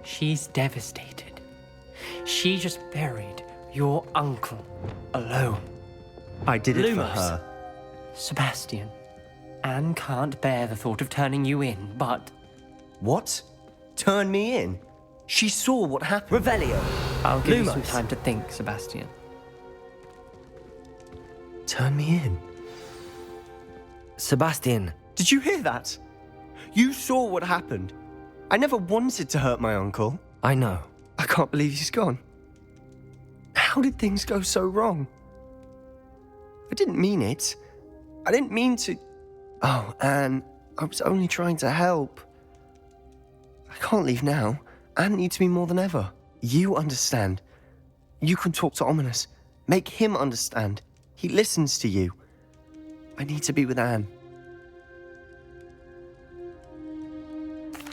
She's devastated. She just buried your uncle alone. I did it for Lumos. her. Sebastian, Anne can't bear the thought of turning you in, but... What? Turn me in? She saw what happened. Revelio! I'll give you some Lumos. time to think, Sebastian. Turn me in? Sebastian. Did you hear that? You saw what happened. I never wanted to hurt my uncle. I know. I can't believe he's gone. How did things go so wrong? I didn't mean it. I didn't mean to... Oh, Anne, I was only trying to help. I can't leave now. Anne needs me more than ever. You understand. You can talk to Ominous. Make him understand. He listens to you. I need to be with Anne.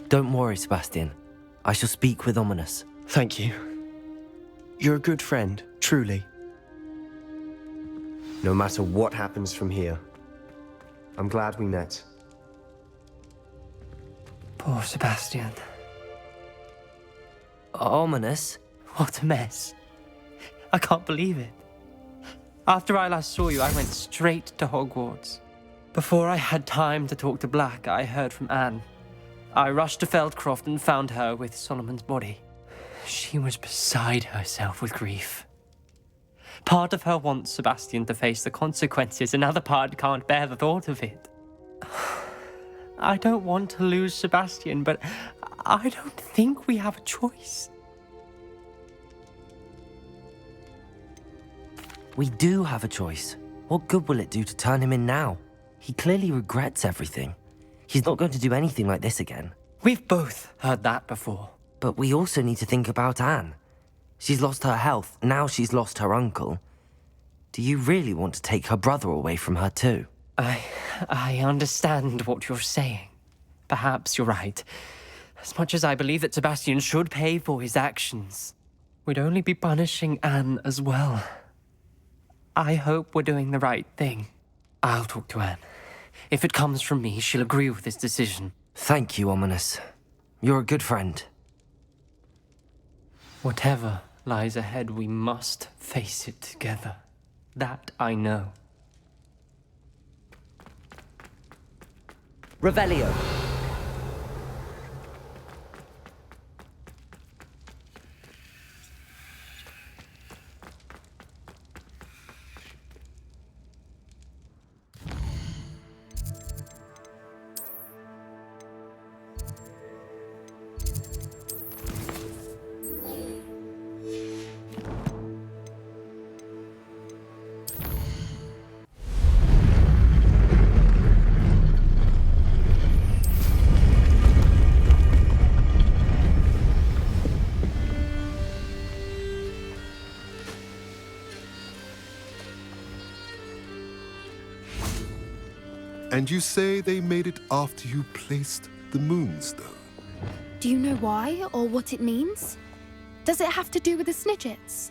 Don't worry, Sebastian. I shall speak with Ominous. Thank you. You're a good friend, truly. No matter what happens from here, I'm glad we met. Poor Sebastian. Ominous? What a mess. I can't believe it. After I last saw you, I went straight to Hogwarts. Before I had time to talk to Black, I heard from Anne. I rushed to Feldcroft and found her with Solomon's body. She was beside herself with grief. Part of her wants Sebastian to face the consequences, another part can't bear the thought of it. I don't want to lose Sebastian, but I don't think we have a choice. We do have a choice. What good will it do to turn him in now? He clearly regrets everything. He's not going to do anything like this again. We've both heard that before. But we also need to think about Anne. She's lost her health, now she's lost her uncle. Do you really want to take her brother away from her too? I understand what you're saying. Perhaps you're right. As much as I believe that Sebastian should pay for his actions, we'd only be punishing Anne as well. I hope we're doing the right thing. I'll talk to Anne. If it comes from me, she'll agree with this decision. Thank you, Ominous. You're a good friend. Whatever lies ahead, we must face it together. That I know. Revelio. And you say they made it after you placed the Moonstone? Do you know why or what it means? Does it have to do with the Snidgets?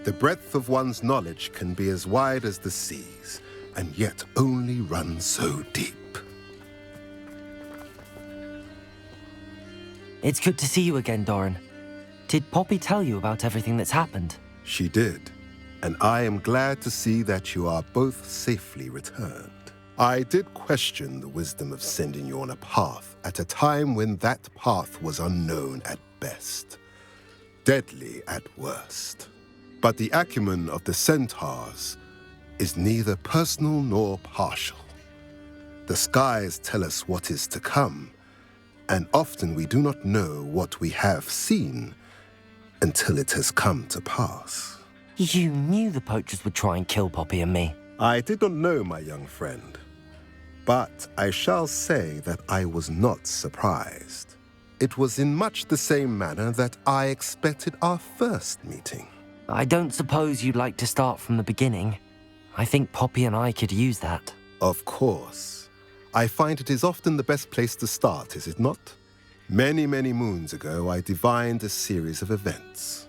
The breadth of one's knowledge can be as wide as the seas, and yet only run so deep. It's good to see you again, Doran. Did Poppy tell you about everything that's happened? She did, and I am glad to see that you are both safely returned. I did question the wisdom of sending you on a path at a time when that path was unknown at best, deadly at worst. But the acumen of the centaurs is neither personal nor partial. The skies tell us what is to come, and often we do not know what we have seen until it has come to pass. You knew the poachers would try and kill Poppy and me. I did not know, my young friend, but I shall say that I was not surprised. It was in much the same manner that I expected our first meeting. I don't suppose you'd like to start from the beginning. I think Poppy and I could use that. Of course. I find it is often the best place to start, is it not? Many, many moons ago, I divined a series of events.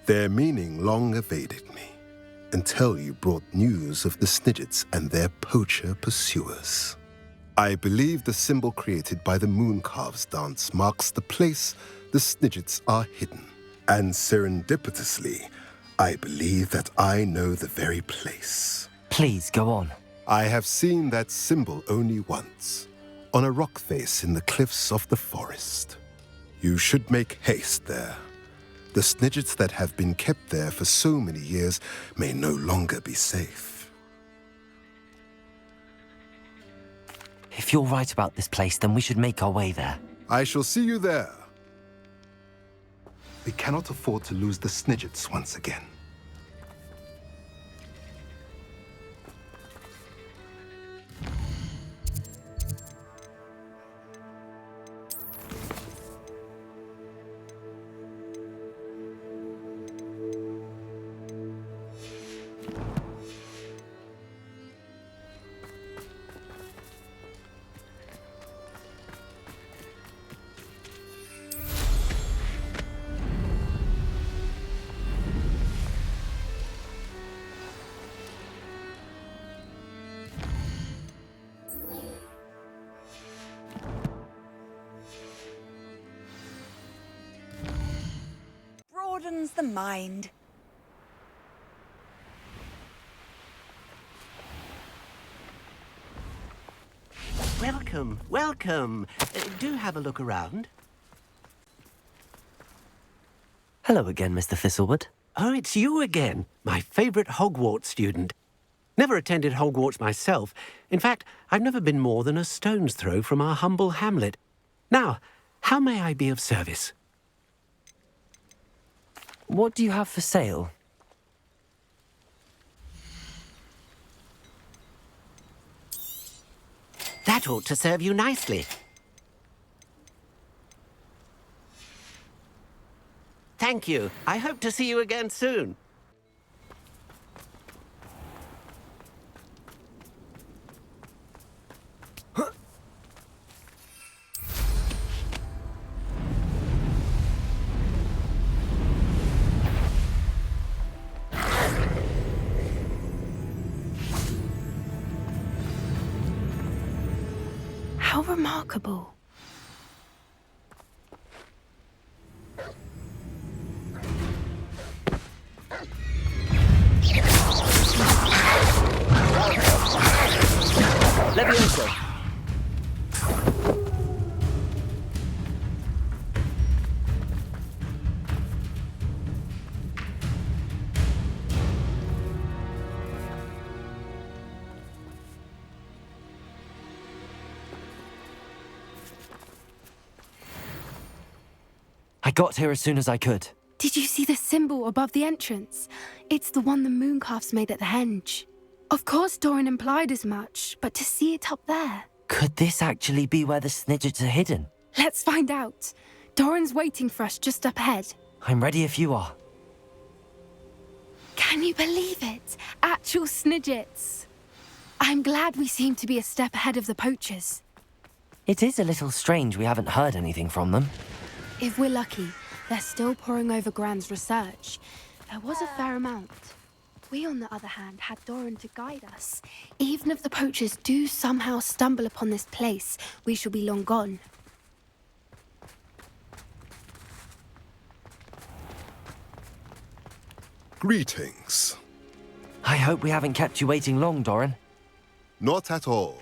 Their meaning long evaded me, until you brought news of the Snidgets and their poacher pursuers. I believe the symbol created by the Mooncalves dance marks the place the Snidgets are hidden. And serendipitously, I believe that I know the very place. Please, go on. I have seen that symbol only once, on a rock face in the cliffs of the forest. You should make haste there. The Snidgets that have been kept there for so many years may no longer be safe. If you're right about this place, then we should make our way there. I shall see you there. We cannot afford to lose the Snidgets once again. Broadens the mind. Welcome, welcome. Do have a look around. Hello again, Mr. Thistlewood. Oh, it's you again, my favourite Hogwarts student. Never attended Hogwarts myself. In fact, I've never been more than a stone's throw from our humble hamlet. Now, how may I be of service? What do you have for sale? That ought to serve you nicely. Thank you. I hope to see you again soon. How remarkable. Levioso! I got here as soon as I could. Did you see the symbol above the entrance? It's the one the mooncalfs made at the henge. Of course Doran implied as much, but to see it up there... Could this actually be where the Snidgets are hidden? Let's find out. Doran's waiting for us just up ahead. I'm ready if you are. Can you believe it? Actual Snidgets. I'm glad we seem to be a step ahead of the poachers. It is a little strange we haven't heard anything from them. If we're lucky, they're still poring over Gran's research. There was a fair amount. We, on the other hand, had Doran to guide us. Even if the poachers do somehow stumble upon this place, we shall be long gone. Greetings. I hope we haven't kept you waiting long, Doran. Not at all.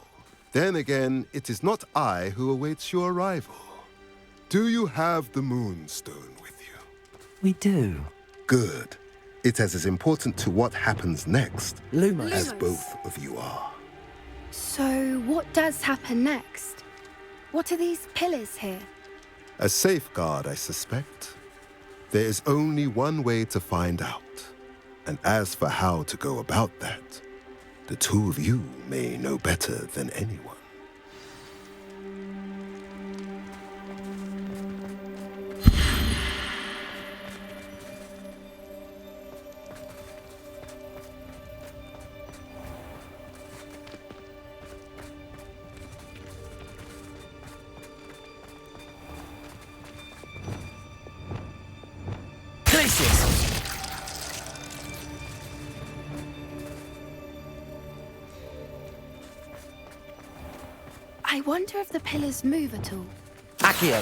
Then again, it is not I who awaits your arrival. Do you have the Moonstone with you? We do. Good. It is as important to what happens next Lumos. as both of you are. So, what does happen next? What are these pillars here? A safeguard, I suspect. There is only one way to find out. And as for how to go about that, the two of you may know better than anyone. I wonder if the pillars move at all. Accio.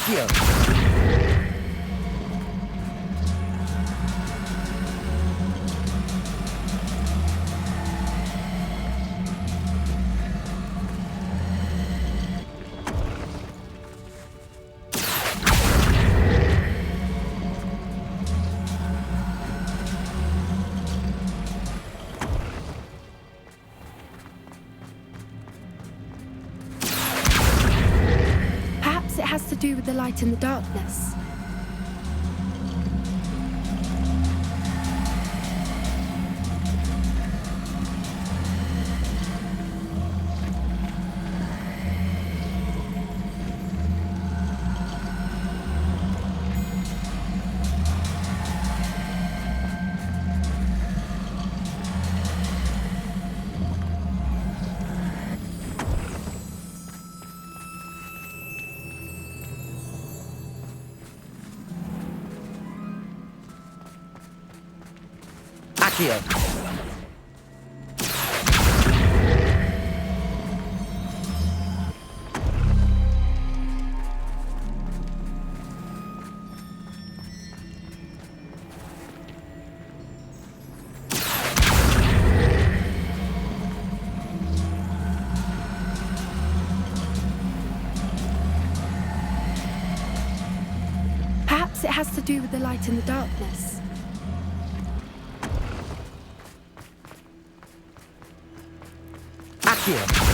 Accio! Perhaps it has to do with the light in the darkness. Accio! Perhaps it has to do with the light in the darkness. Accio!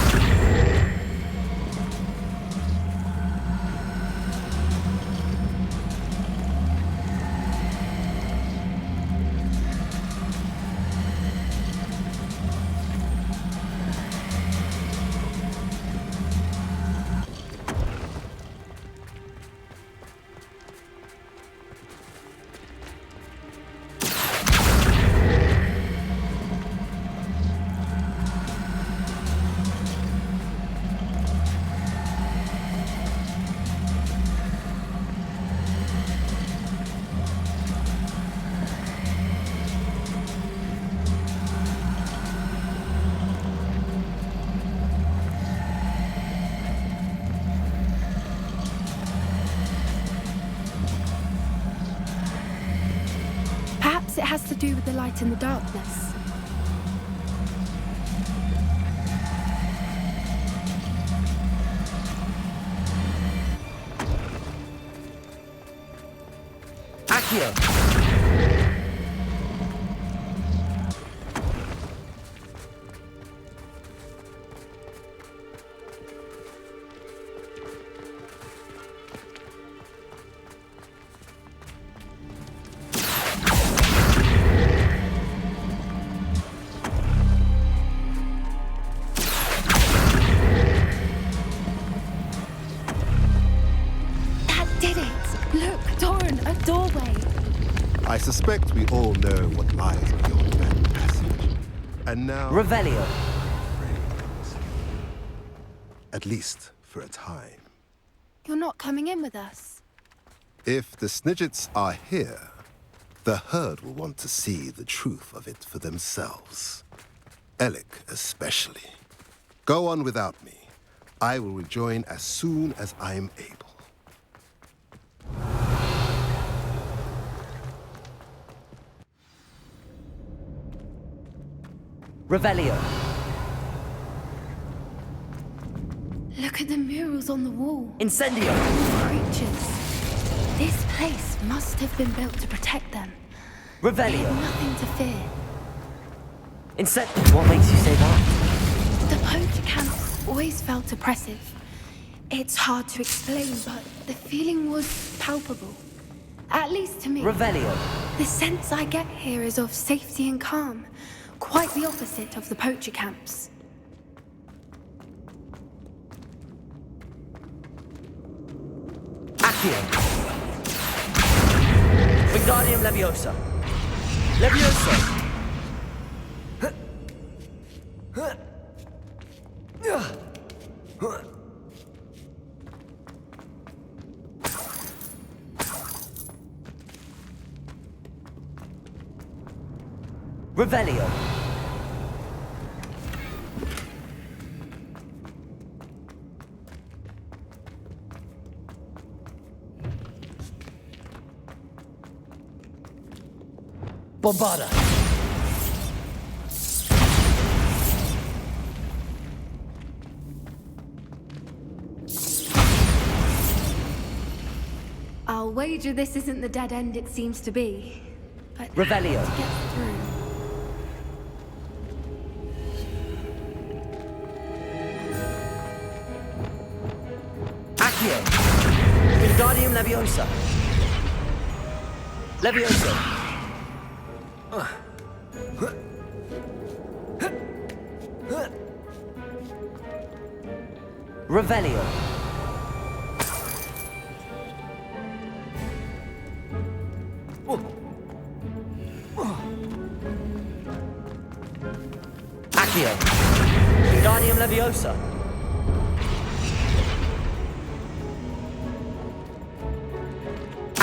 Perhaps it has to do with the light in the darkness. Accio! That did it! Look, Doran, a doorway. I suspect we all know what lies beyond that passage. And now... Revelio! At least for a time. You're not coming in with us. If the Snidgets are here, the herd will want to see the truth of it for themselves. Alec especially. Go on without me. I will rejoin as soon as I am able. Revelio! Look at the murals on the wall. Incendio! Creatures. This place must have been built to protect them. They Revelio! have nothing to fear. What makes you say that? The poacher camp always felt oppressive. It's hard to explain, but the feeling was palpable. At least to me. Revelio! The sense I get here is of safety and calm. Quite the opposite of the poacher camps. Accio! Wingardium Leviosa! Leviosa! Revelio! Bombarda! I'll wager this isn't the dead end it seems to be. But Revelio. to get through. Accio. Wingardium Leviosa. Leviosa. Revelio. Accio. Wingardium Leviosa.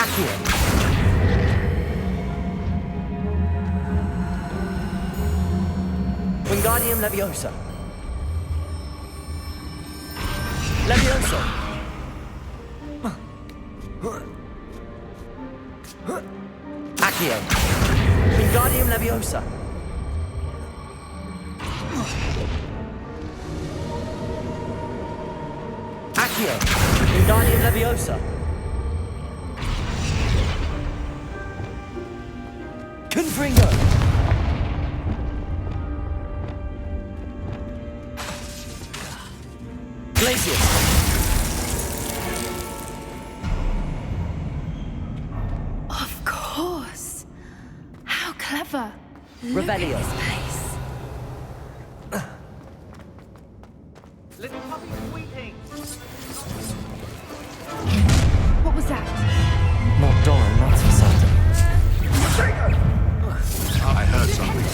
Accio. Wingardium Leviosa. Leviosa. Accio. Wingardium Leviosa. Accio. Wingardium Leviosa. Confringo. Glacius. Of course. How clever. Revelio. Look at this place. Little puppy squeaking. What was that? Not Doran, that's for certain. I heard something.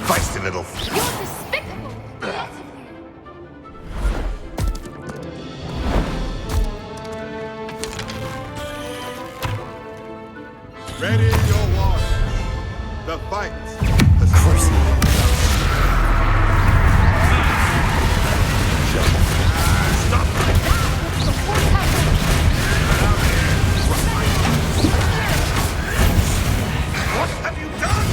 Feisty little. You're despicable. Ready your warriors. The fight has What have you done?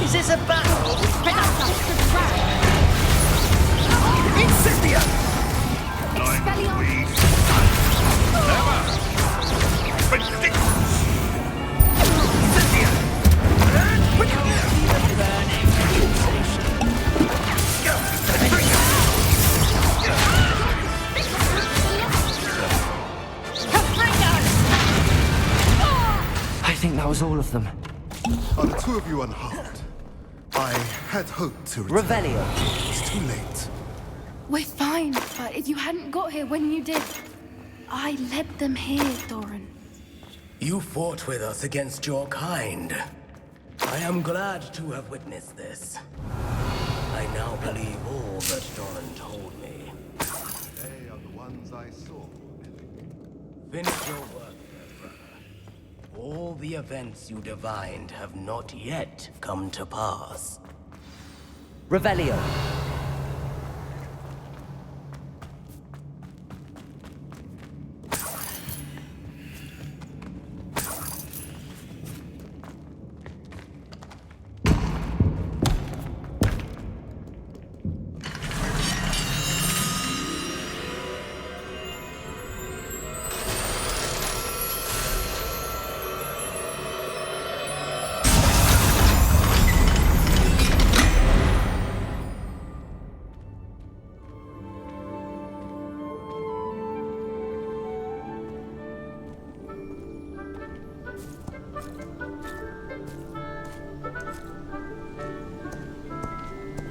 Is this a battle? I think that was all of them. Are the two of you unharmed? I had hoped to return. Revelio. It's too late. We're fine, but if you hadn't got here when you did, I led them here, Doran. You fought with us against your kind. I am glad to have witnessed this. I now believe all that Doran told me. They are the ones I saw. Finish your work there, brother. All the events you divined have not yet come to pass. Revelio.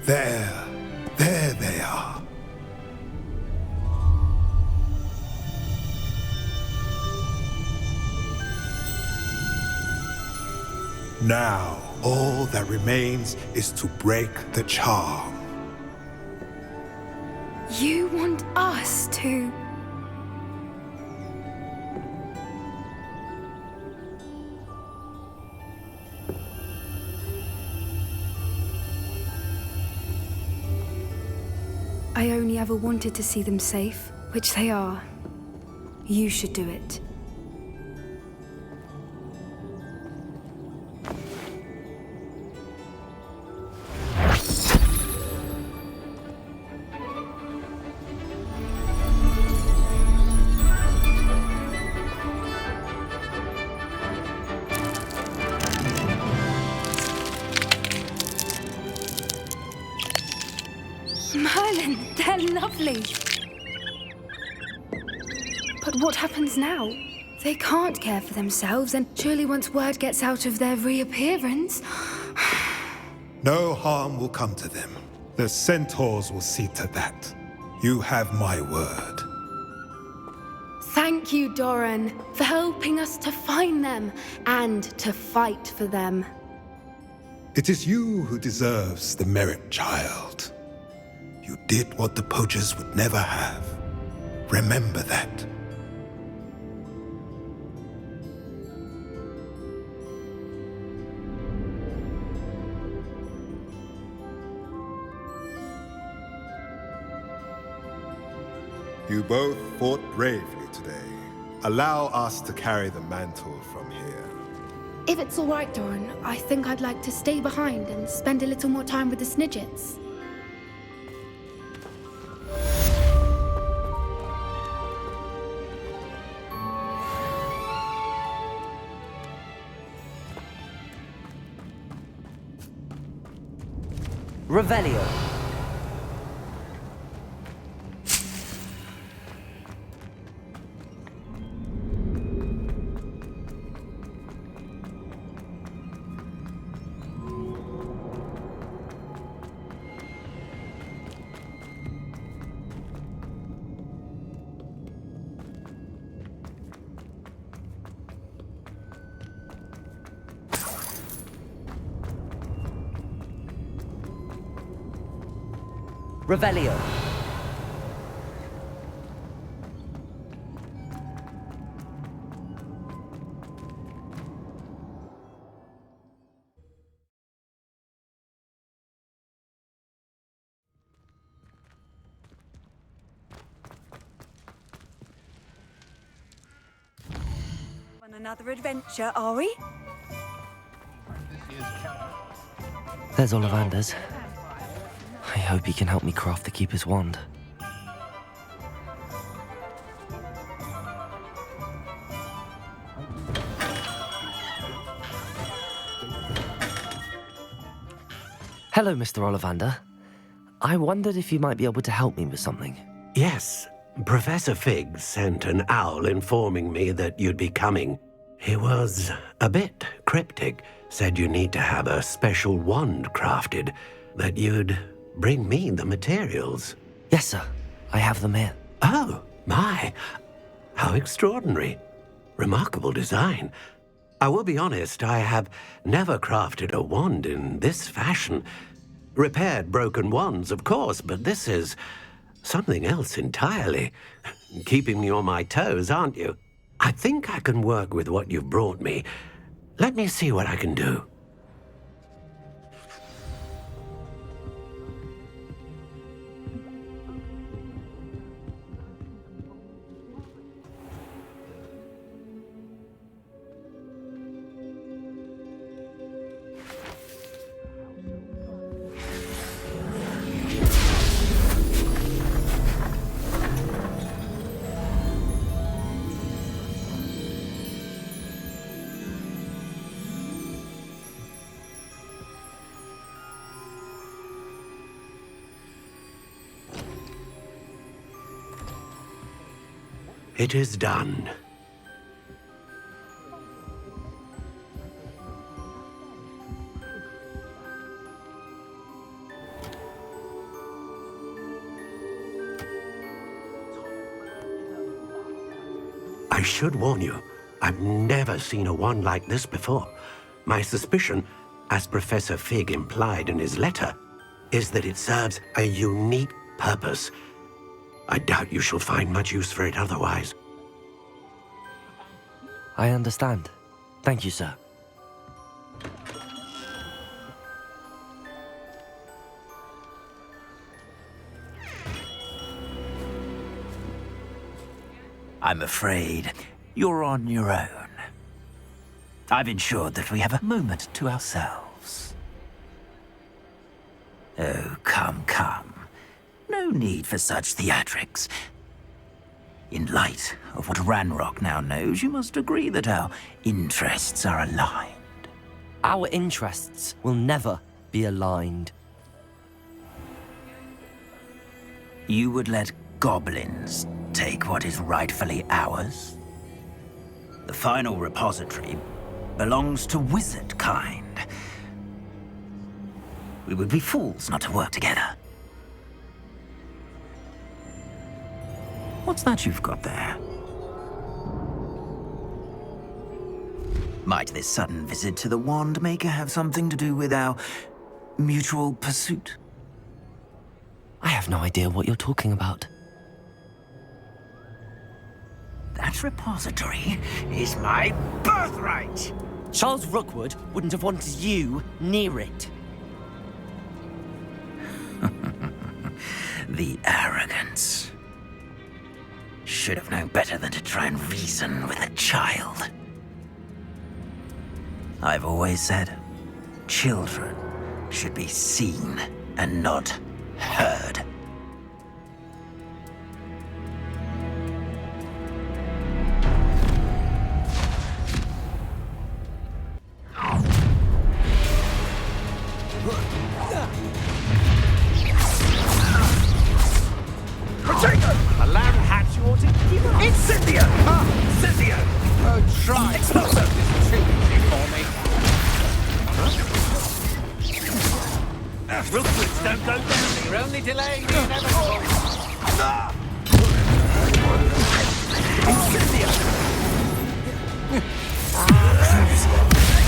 There they are. Now, all that remains is to break the charm. You want us to... I only ever wanted to see them safe, which they are. You should do it. Merlin, they're lovely. But what happens now? They can't care for themselves, and surely once word gets out of their reappearance... No harm will come to them. The centaurs will see to that. You have my word. Thank you, Doran, for helping us to find them and to fight for them. It is you who deserves the merit, child. You did what the poachers would never have. Remember that. You both fought bravely today. Allow us to carry the mantle from here. If it's all right, Doran, I think I'd like to stay behind and spend a little more time with the Snidgets. Revelio. Revelio. On another adventure, are we? There's Ollivander's. I hope he can help me craft the Keeper's wand. Hello, Mr. Ollivander. I wondered if you might be able to help me with something. Yes, Professor Fig sent an owl informing me that you'd be coming. He was a bit cryptic, said you need to have a special wand crafted, that you'd bring me the materials. Yes, sir. I have them here. Oh, my. How extraordinary. Remarkable design. I will be honest, I have never crafted a wand in this fashion. Repaired broken wands, of course, but this is something else entirely. Keeping me on my toes, aren't you? I think I can work with what you've brought me. Let me see what I can do. It is done. I should warn you, I've never seen a wand like this before. My suspicion, as Professor Fig implied in his letter, is that it serves a unique purpose. I doubt you shall find much use for it otherwise. I understand. Thank you, sir. I'm afraid you're on your own. I've ensured that we have a moment to ourselves. Oh, come, come. No need for such theatrics. In light of what Ranrock now knows, you must agree that our interests are aligned. Our interests will never be aligned. You would let goblins take what is rightfully ours? The final repository belongs to wizard kind. We would be fools not to work together. What's that you've got there? Might this sudden visit to the Wand Maker have something to do with our mutual pursuit? I have no idea what you're talking about. That repository is my birthright! Charles Rookwood wouldn't have wanted you near it. The arrogance. Should have known better than to try and reason with a child. I've always said, children should be seen and not heard. A lamb hatch you ought to keep up. Incendio! Incendio! Oh, try. Exploso! Rookwoods don't go down. You're only delaying the inevitable. Incendio!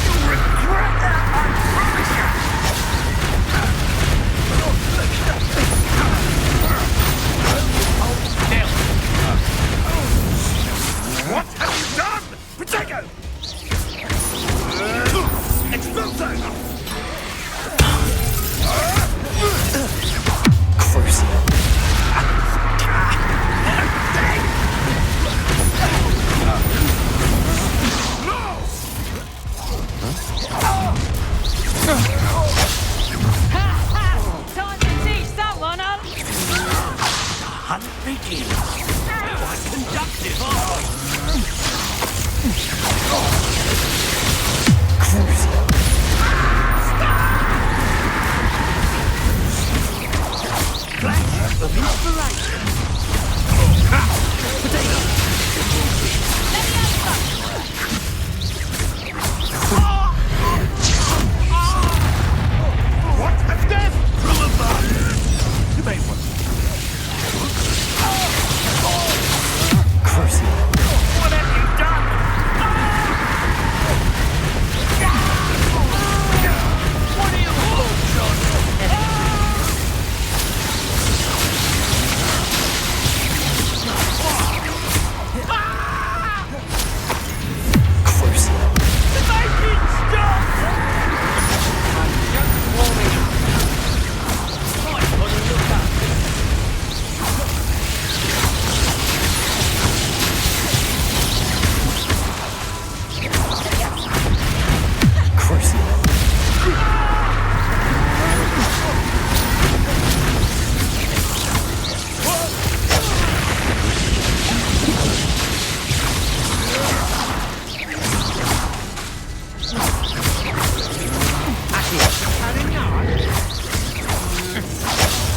You'll regret that, I promise you! What have you done? Protego! Exploso! Time to teach someone up! Hunt begins. Quite conductive, aren't Flash of inspiration. What has death? You may want What have you done? What are you all,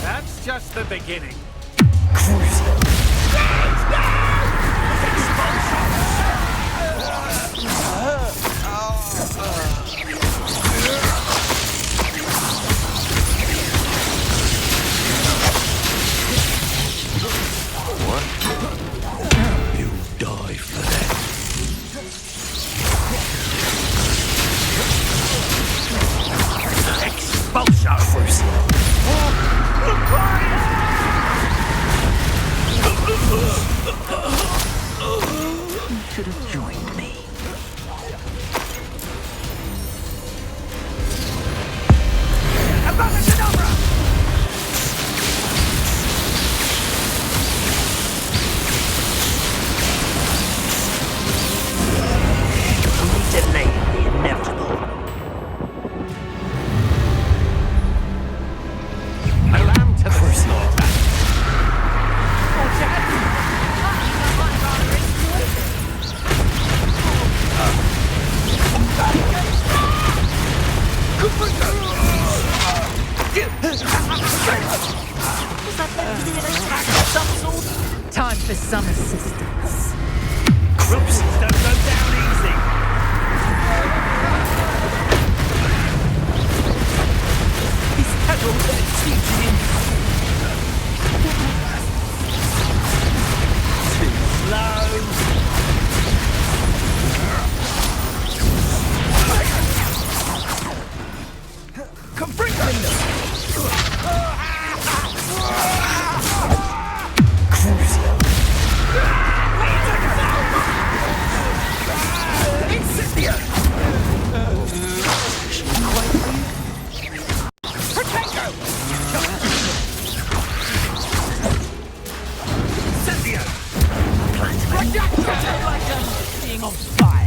That's just the beginning. You die for that. You should have joined me. We delayed the inevitable. A lamb to the slaughter. Time for some assistance. Rooksies don't go down easy. These petals are teaching him. Too slow. Come bring them! Being on fire.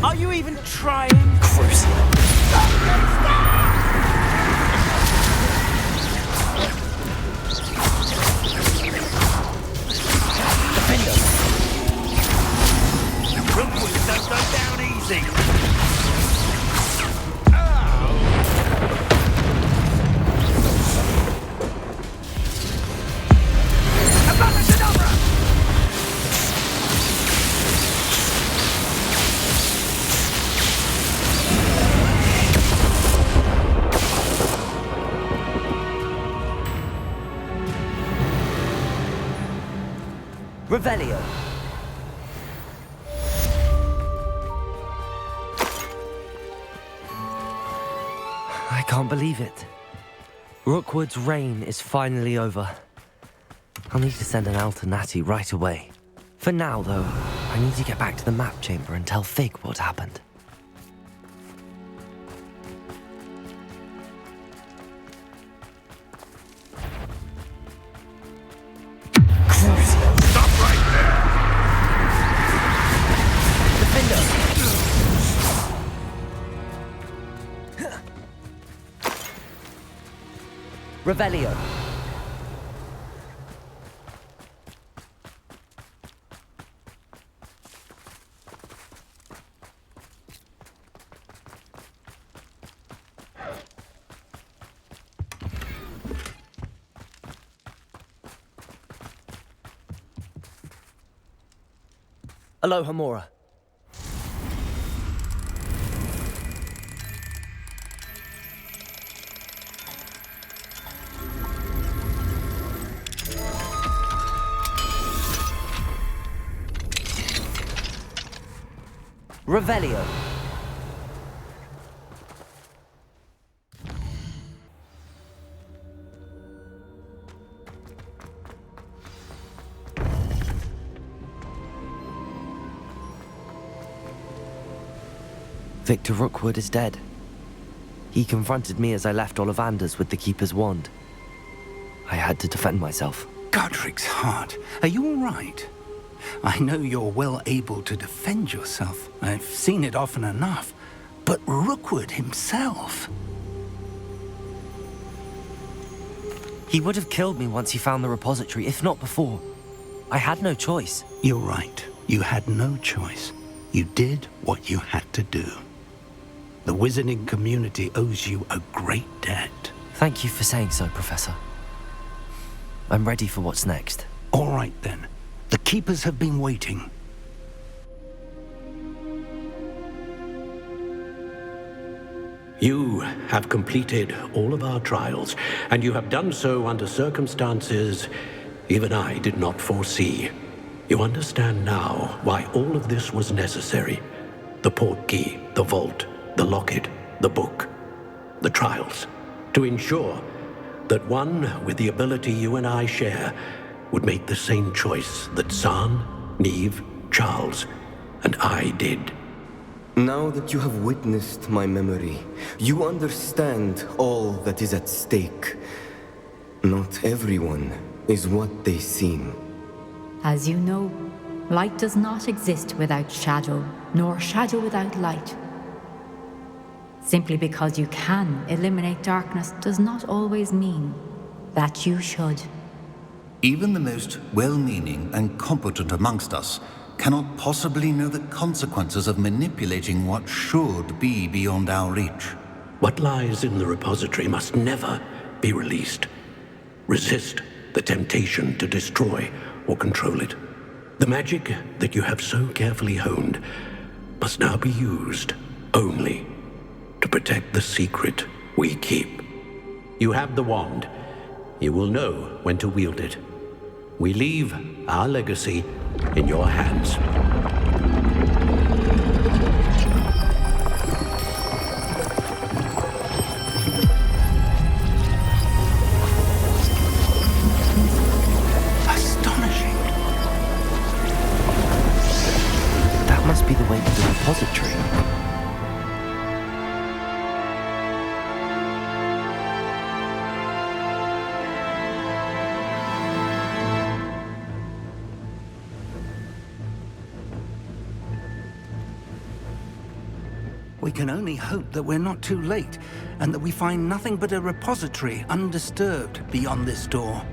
Are you even trying? Rooksies don't go down easy. Revelio. I can't believe it. Rookwood's reign is finally over. I'll need to send an L to Natty right away. For now, though, I need to get back to the map chamber and tell Fig what happened. Stop right there. Revelio. Aloha Mora. Revelio. Victor Rookwood is dead. He confronted me as I left Ollivander's with the Keeper's wand. I had to defend myself. Godric's heart, are you all right? I know you're well able to defend yourself. I've seen it often enough. But Rookwood himself... He would have killed me once he found the repository, if not before. I had no choice. You're right. You had no choice. You did what you had to do. The wizarding community owes you a great debt. Thank you for saying so, Professor. I'm ready for what's next. All right, then. The Keepers have been waiting. You have completed all of our trials, and you have done so under circumstances even I did not foresee. You understand now why all of this was necessary. The portkey, the vault, the locket, the book, the trials. To ensure that one with the ability you and I share would make the same choice that San, Neve, Charles, and I did. Now that you have witnessed my memory, you understand all that is at stake. Not everyone is what they seem. As you know, light does not exist without shadow, nor shadow without light. Simply because you can eliminate darkness does not always mean that you should. Even the most well-meaning and competent amongst us cannot possibly know the consequences of manipulating what should be beyond our reach. What lies in the repository must never be released. Resist the temptation to destroy or control it. The magic that you have so carefully honed must now be used only to protect the secret we keep. You have the wand. You will know when to wield it. We leave our legacy in your hands. Astonishing. That must be the way to the repository. We can only hope that we're not too late, and that we find nothing but a repository undisturbed beyond this door.